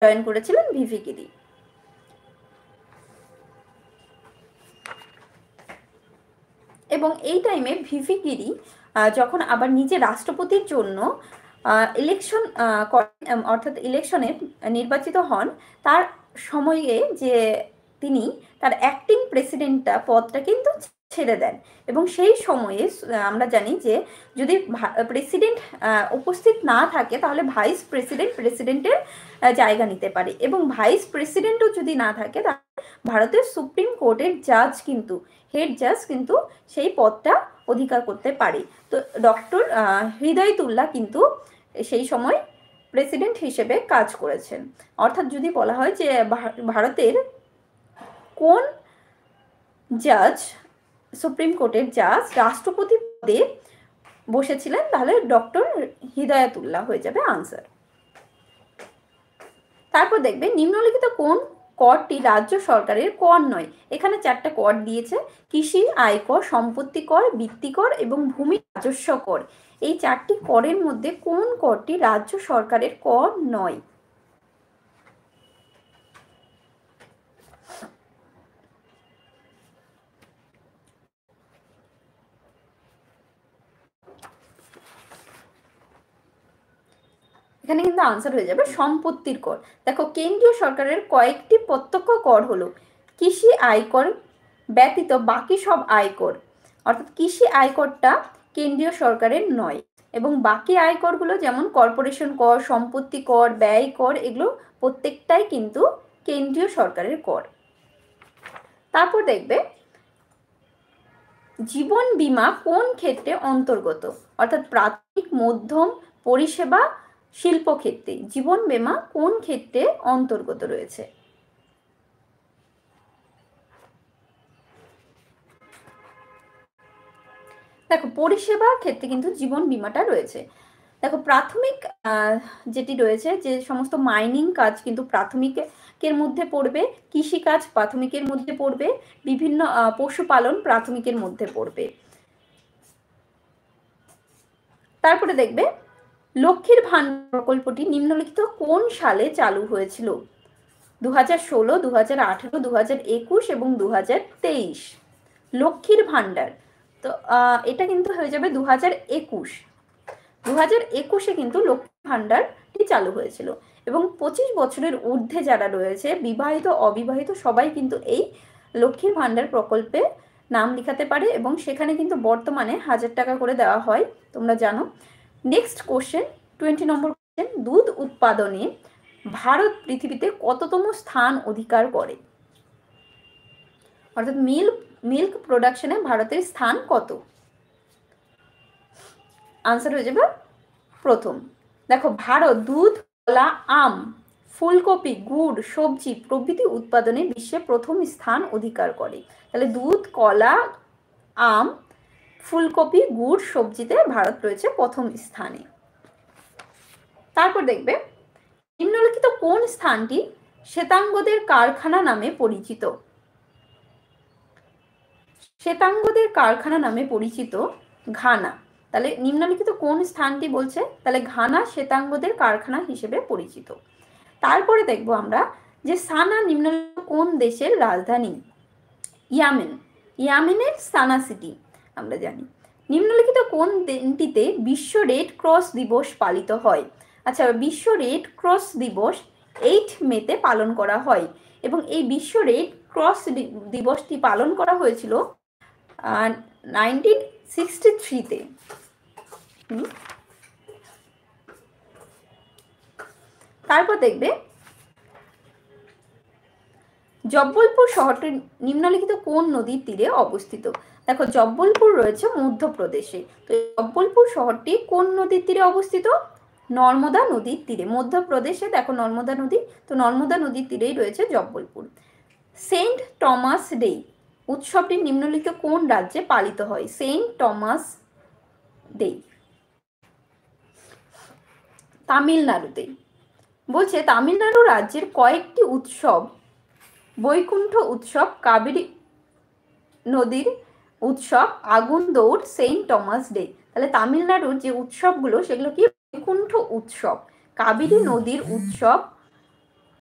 Join করেছিলেন VV গিরি। এবং এই টাইমে ভিভি গিরি যখন আবার নিজে রাষ্ট্রপতির জন্য ইলেকশন অর্থাৎ ইলেকশনে নির্বাচিত হন, তার সময়ে যে তিনি তার অ্যাক্টিং প্রেসিডেন্টটা পদটা কিন্তু ছেড়ে দেন। এবং সেই সময়ে আমরা জানি যে যদি প্রেসিডেন্ট উপস্থিত না থাকে তাহলে ভাইস প্রেসিডেন্টের জায়গা নিতে পারে, এবং ভাইস প্রেসিডেন্টও যদি না থাকে তাহলে ভারতের সুপ্রিম কোর্টের জাজ কিন্তু হেড জাজ কিন্তু সেই পদটা অধিকার করতে পারে। তো ডক্টর হৃদয়তুল্লাহ কিন্তু সেই সময় প্রেসিডেন্ট হিসেবে কাজ করেছেন। অর্থাৎ যদি বলা হয় যে ভারতের কোন জাজ, সুপ্রিম কোর্টের জাজ রাষ্ট্রপতি পদে বসেছিলেন, তাহলে ডক্টর হৃদয়তুল্লাহ হয়ে যাবে আনসার। তারপর দেখবে নিম্নলিখিত কোন করটি রাজ্য সরকারের কর নয়। এখানে 4টা কর দিয়েছে, কৃষি আয়কর, সম্পত্তি কর, বৃত্তি কর এবং ভূমি রাজস্ব কর। এই 4টি করের মধ্যে কোন করটি রাজ্য সরকারের কর নয়? এখানে কিন্তু আনসার হয়ে যাবে সম্পত্তির কর। দেখো কেন্দ্রীয় সরকারের কয়েকটি প্রত্যক্ষ কর হলো কৃষি আয়কর ব্যতীত বাকি সব আয়কর, অর্থাৎ কৃষি আয়করটা কেন্দ্রীয় সরকারের নয়, এবং বাকি আয়করগুলো যেমন কর্পোরেশন কর, সম্পত্তি কর, ব্যয় কর, এগুলো প্রত্যেকটাই কিন্তু কেন্দ্রীয় সরকারের কর। তারপর দেখবে জীবন বীমা কোন ক্ষেত্রে অন্তর্গত, অর্থাৎ প্রাথমিক, মধ্যম, পরিষেবা, শিল্পক্ষেত্রে জীবন বীমা কোন ক্ষেত্রে অন্তর্গত রয়েছে? দেখো পরিষেবার ক্ষেত্রে কিন্তু জীবন বীমাটা রয়েছে। দেখো প্রাথমিক যেটি রয়েছে, যে সমস্ত মাইনিং কাজ কিন্তু প্রাথমিকের মধ্যে পড়বে, কৃষিকাজ প্রাথমিকের মধ্যে পড়বে, বিভিন্ন পশুপালন প্রাথমিকের মধ্যে পড়বে। তারপরে দেখবে লক্ষ্মীর ভান্ডার প্রকল্পটি নিম্নলিখিত কোন সালে চালু হয়েছিল? 2016, 2018, 2021 এবং 2023। লক্ষ্মীর ভান্ডার, তো এটা কিন্তু হয়ে যাবে 2021। 2021-এ কিন্তু লক্ষ্মীর ভান্ডারটি চালু হয়েছিল, এবং 25 বছরের ঊর্ধ্বে যারা রয়েছে, বিবাহিত অবিবাহিত সবাই কিন্তু এই লক্ষ্মীর ভান্ডার প্রকল্পে নাম লিখাতে পারে, এবং সেখানে কিন্তু বর্তমানে 1000 টাকা করে দেওয়া হয়, তোমরা জানো। নেক্সট কোশ্চেন, 20 নম্বর কোশ্চেন, দুধ উৎপাদনে ভারত পৃথিবীতে কততম স্থান অধিকার করে? অর্থাৎ মিল্ক প্রোডাকশনে ভারতের স্থান কত? আনসার হয়ে যাবে প্রথম। দেখো ভারত দুধ, কলা, আম, ফুলকপি, গুড়, সবজি প্রভৃতি উৎপাদনে বিশ্বে প্রথম স্থান অধিকার করে। তাহলে দুধ, কলা, আম, ফুলকপি, গুড়, সবজিতে ভারত রয়েছে প্রথম স্থানে। তারপর দেখবে নিম্নলিখিত কোন স্থানটি শ্বেতাঙ্গদের কারখানা নামে পরিচিত? শ্বেতাঙ্গদের কারখানা নামে পরিচিত ঘানা। তাহলে নিম্নলিখিত কোন স্থানটি বলছে? তাহলে ঘানা শ্বেতাঙ্গদের কারখানা হিসেবে পরিচিত। তারপরে দেখবো আমরা যে সানা নিম্নলিখিত কোন দেশের রাজধানী? ইয়ামেন। ইয়ামেনের সানা সিটি আমরা জানি। নিম্নলিখিত কোন দিনটিতে বিশ্ব রেড ক্রস দিবস পালিত হয়? আচ্ছা, বিশ্ব রেড ক্রস দিবস 8 মেতে পালন করা হয়, এবং এই বিশ্ব রেড ক্রস দিবসটি পালন করা হয়েছিল 1963-তে। তারপর দেখবে জব্বলপুর শহরটি নিম্নলিখিত কোন নদীর তীরে অবস্থিত? দেখো জব্বলপুর রয়েছে মধ্যপ্রদেশে, তো জব্বলপুর শহরটি কোন নদীর তীরে অবস্থিত? নর্মদা নদীর তীরে। মধ্যপ্রদেশে দেখো নর্মদা নদী, তো নর্মদা নদীর তীরেই রয়েছে জব্বলপুর। সেন্ট টমাস ডে উৎসবটি নিম্নলিখিত কোন রাজ্যে পালিত হয়? সেন্ট টমাস ডে তামিলনাড়ুতে। বলছে তামিলনাড়ু রাজ্যের কয়েকটি উৎসব বৈকুণ্ঠ উৎসব, কাবেরী নদীর উৎসব, আগুন দৌড়, সেন্ট টমাস ডে। তাহলে তামিলনাড়ুর যে উৎসবগুলো সেগুলো কি? বৈকুণ্ঠ উৎসব, কাবেরী নদীর উৎসব,